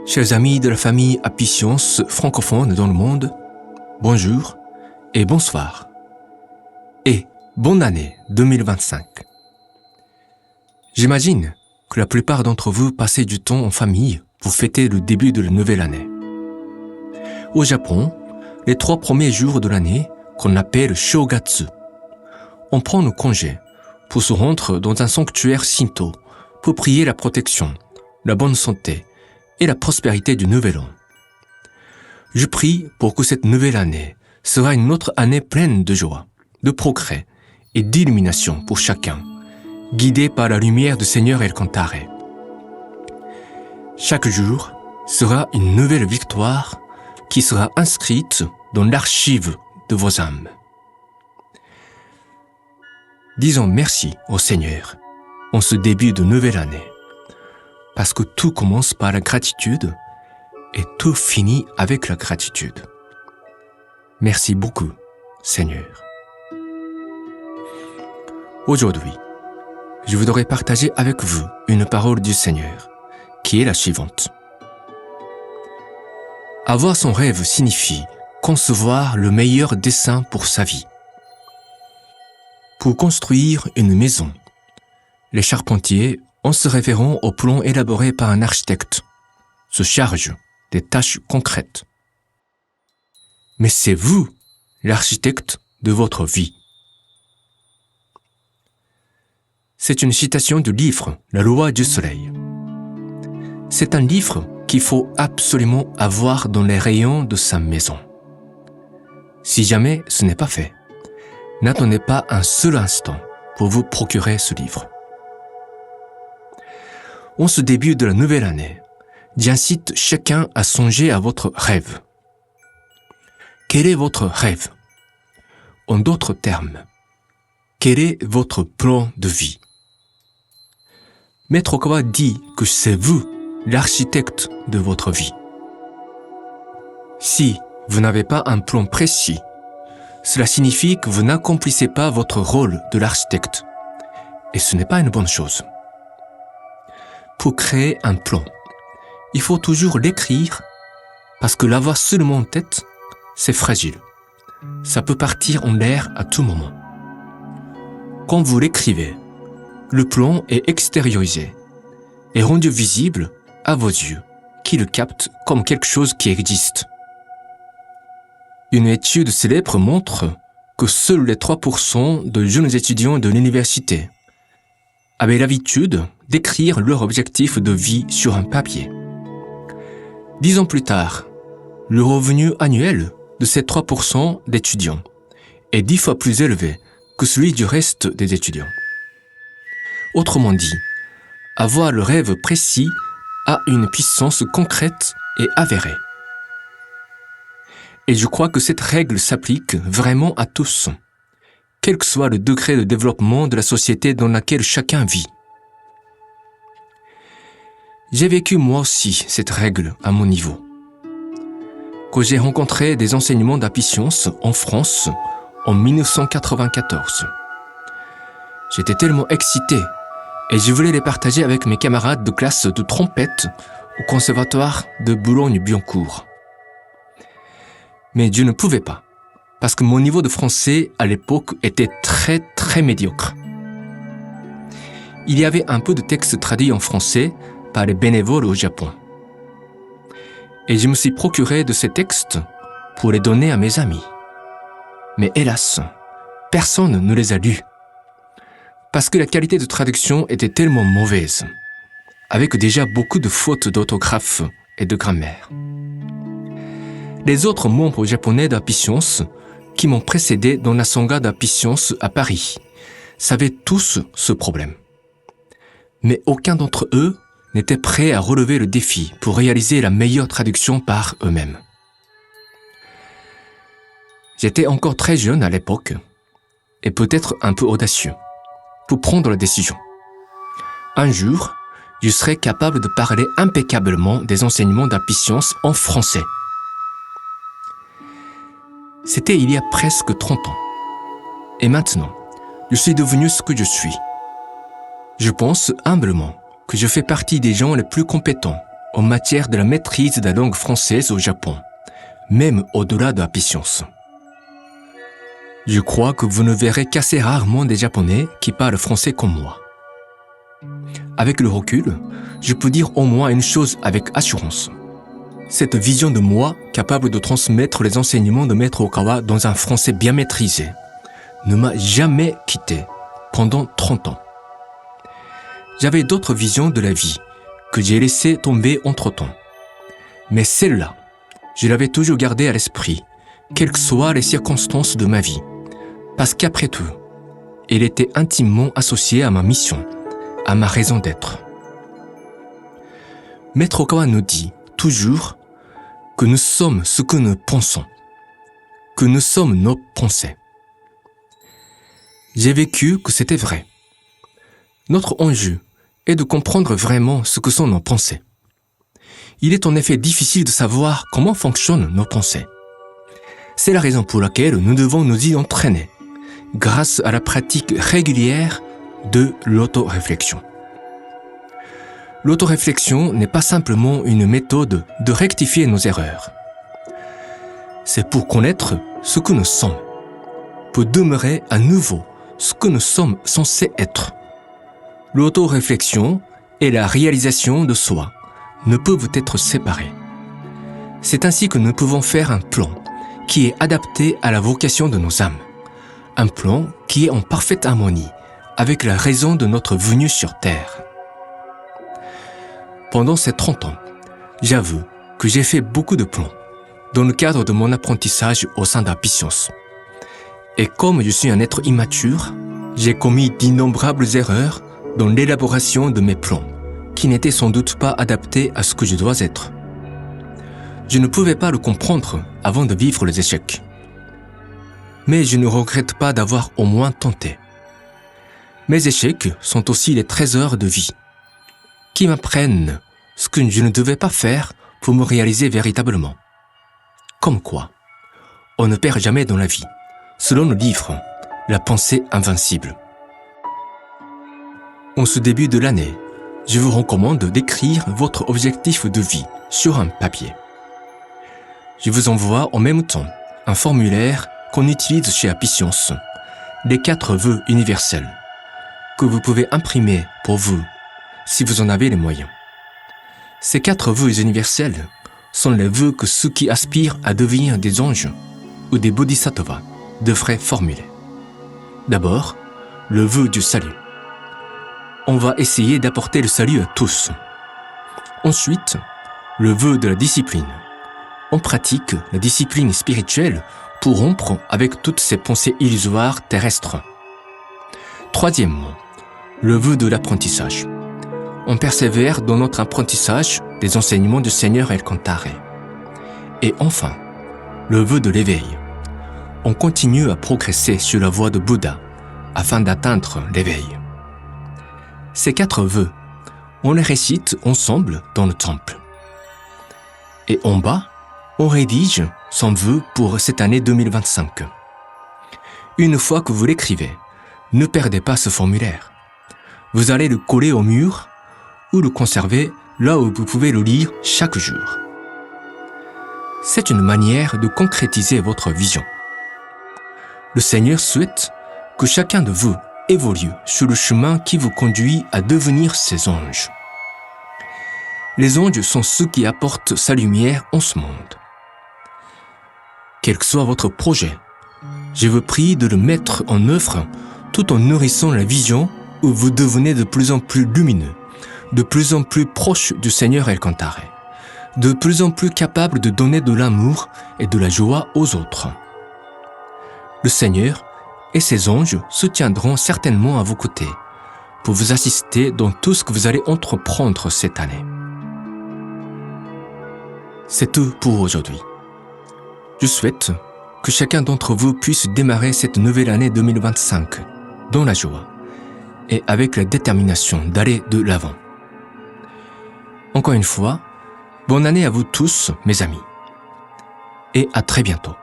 Chers amis de la famille Apicience francophone dans le monde, bonjour et bonsoir. Et bonne année 2025. J'imagine que la plupart d'entre vous passez du temps en famille pour fêter le début de la nouvelle année. Au Japon, les 3 premiers jours de l'année, qu'on appelle Shogatsu, on prend nos congés pour se rendre dans un sanctuaire Shinto pour prier la protection, la bonne santé et la prospérité du nouvel an. Je prie pour que cette nouvelle année sera une autre année pleine de joie, de progrès et d'illumination pour chacun, guidé par la lumière du Seigneur El Cantare. Chaque jour sera une nouvelle victoire qui sera inscrite dans l'archive de vos âmes. Disons merci au Seigneur en ce début de nouvelle année, parce que tout commence par la gratitude et tout finit avec la gratitude. Merci beaucoup, Seigneur. Aujourd'hui, je voudrais partager avec vous une parole du Seigneur, qui est la suivante. Avoir son rêve signifie concevoir le meilleur dessein pour sa vie. Pour construire une maison, les charpentiers, en se référant au plan élaboré par un architecte, se chargent des tâches concrètes. Mais c'est vous, l'architecte de votre vie. C'est une citation du livre La loi du soleil. C'est un livre qu'il faut absolument avoir dans les rayons de sa maison. Si jamais ce n'est pas fait, n'attendez pas un seul instant pour vous procurer ce livre. En ce début de la nouvelle année, j'incite chacun à songer à votre rêve. Quel est votre rêve? En d'autres termes, quel est votre plan de vie? Maître Okawa dit que c'est vous, l'architecte de votre vie. Si vous n'avez pas un plan précis, cela signifie que vous n'accomplissez pas votre rôle de l'architecte. Et ce n'est pas une bonne chose. Pour créer un plan, il faut toujours l'écrire parce que l'avoir seulement en tête, c'est fragile. Ça peut partir en l'air à tout moment. Quand vous l'écrivez, le plan est extériorisé et rendu visible à vos yeux, qui le captent comme quelque chose qui existe. Une étude célèbre montre que seuls les 3% de jeunes étudiants de l'université avaient l'habitude d'écrire leur objectif de vie sur un papier. 10 ans plus tard, le revenu annuel de ces 3% d'étudiants est 10 fois plus élevé que celui du reste des étudiants. Autrement dit, avoir le rêve précis a une puissance concrète et avérée. Et je crois que cette règle s'applique vraiment à tous, quel que soit le degré de développement de la société dans laquelle chacun vit. J'ai vécu moi aussi cette règle à mon niveau. Quand j'ai rencontré des enseignements d'Apicience en France en 1994. J'étais tellement excité et je voulais les partager avec mes camarades de classe de trompette au conservatoire de Boulogne-Billancourt. Mais je ne pouvais pas, parce que mon niveau de français à l'époque était très médiocre. Il y avait un peu de textes traduits en français par les bénévoles au Japon. Et je me suis procuré de ces textes pour les donner à mes amis. Mais hélas, personne ne les a lus. Parce que la qualité de traduction était tellement mauvaise, avec déjà beaucoup de fautes d'orthographe et de grammaire. Les autres membres japonais d'Apicience qui m'ont précédé dans la sangha d'Apicience à Paris savaient tous ce problème. Mais aucun d'entre eux n'était prêt à relever le défi pour réaliser la meilleure traduction par eux-mêmes. J'étais encore très jeune à l'époque et peut-être un peu audacieux pour prendre la décision. Un jour, je serai capable de parler impeccablement des enseignements d'Apicience en français. C'était il y a presque 30 ans. Et maintenant, je suis devenu ce que je suis. Je pense humblement que je fais partie des gens les plus compétents en matière de la maîtrise de la langue française au Japon, même au-delà de la puissance. Je crois que vous ne verrez qu'assez rarement des Japonais qui parlent français comme moi. Avec le recul, je peux dire au moins une chose avec assurance. Cette vision de moi, capable de transmettre les enseignements de Maître Okawa dans un français bien maîtrisé, ne m'a jamais quitté pendant 30 ans. J'avais d'autres visions de la vie que j'ai laissées tomber entre-temps. Mais celle-là, je l'avais toujours gardée à l'esprit, quelles que soient les circonstances de ma vie, parce qu'après tout, elle était intimement associée à ma mission, à ma raison d'être. Maître Okawa nous dit toujours que nous sommes ce que nous pensons, que nous sommes nos pensées. J'ai vécu que c'était vrai. Notre enjeu est de comprendre vraiment ce que sont nos pensées. Il est en effet difficile de savoir comment fonctionnent nos pensées. C'est la raison pour laquelle nous devons nous y entraîner, grâce à la pratique régulière de l'autoréflexion. L'autoréflexion n'est pas simplement une méthode de rectifier nos erreurs. C'est pour connaître ce que nous sommes, pour demeurer à nouveau ce que nous sommes censés être. L'autoréflexion et la réalisation de soi ne peuvent être séparées. C'est ainsi que nous pouvons faire un plan qui est adapté à la vocation de nos âmes, un plan qui est en parfaite harmonie avec la raison de notre venue sur Terre. Pendant ces 30 ans, j'avoue que j'ai fait beaucoup de plans dans le cadre de mon apprentissage au sein d'Apicience. Et comme je suis un être immature, j'ai commis d'innombrables erreurs dans l'élaboration de mes plans, qui n'étaient sans doute pas adaptés à ce que je dois être. Je ne pouvais pas le comprendre avant de vivre les échecs. Mais je ne regrette pas d'avoir au moins tenté. Mes échecs sont aussi les trésors de vie, qui m'apprennent ce que je ne devais pas faire pour me réaliser véritablement. Comme quoi, on ne perd jamais dans la vie, selon le livre « La pensée invincible ». En ce début de l'année, je vous recommande d'écrire votre objectif de vie sur un papier. Je vous envoie en même temps un formulaire qu'on utilise chez Apicience, les 4 vœux universels, que vous pouvez imprimer pour vous si vous en avez les moyens. Ces 4 vœux universels sont les vœux que ceux qui aspirent à devenir des anges ou des bodhisattvas devraient formuler. D'abord, le vœu du salut. On va essayer d'apporter le salut à tous. Ensuite, le vœu de la discipline. On pratique la discipline spirituelle pour rompre avec toutes ces pensées illusoires terrestres. Troisièmement, le vœu de l'apprentissage. On persévère dans notre apprentissage des enseignements du Seigneur El Cantare. Et enfin, le vœu de l'éveil. On continue à progresser sur la voie de Bouddha afin d'atteindre l'éveil. Ces 4 vœux, on les récite ensemble dans le temple. Et en bas, on rédige son vœu pour cette année 2025. Une fois que vous l'écrivez, ne perdez pas ce formulaire. Vous allez le coller au mur ou le conserver là où vous pouvez le lire chaque jour. C'est une manière de concrétiser votre vision. Le Seigneur souhaite que chacun de vous évolue sur le chemin qui vous conduit à devenir ses anges. Les anges sont ceux qui apportent sa lumière en ce monde. Quel que soit votre projet, je vous prie de le mettre en œuvre tout en nourrissant la vision où vous devenez de plus en plus lumineux, de plus en plus proche du Seigneur El Cantare, de plus en plus capable de donner de l'amour et de la joie aux autres. Le Seigneur et ses anges se tiendront certainement à vos côtés pour vous assister dans tout ce que vous allez entreprendre cette année. C'est tout pour aujourd'hui. Je souhaite que chacun d'entre vous puisse démarrer cette nouvelle année 2025 dans la joie et avec la détermination d'aller de l'avant. Encore une fois, bonne année à vous tous, mes amis, et à très bientôt.